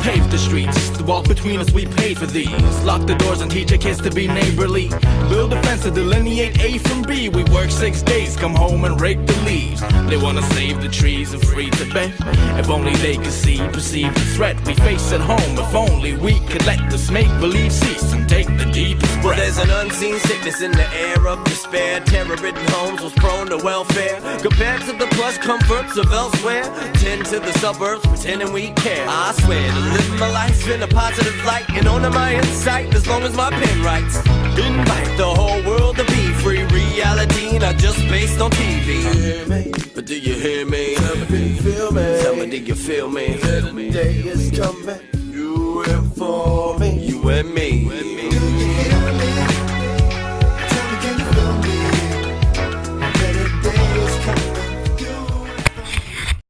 pave the streets. The walk between us, we paid for these. Lock the doors and teach our kids to be neighborly. Build a fence to delineate A from B. We work 6 days, come home and rake the leaves. They wanna save the trees and free Tibet. If only they could see, perceive the threat we face at home. If only we could let this make-believe cease and take the deepest breath. Well, there's an unseen sickness in the air of despair. Terror-ridden homes was prone to welfare compared to the plush comforts of elsewhere. Tend to the suburbs, pretending we care. I swear to live my life in a positive light and honor my insight as long as my pen writes. Invite the whole world to be free. Reality not just based on TV. But do you hear me? Tell me, do you feel me? Tell me, do you feel me? The day is coming. UFO.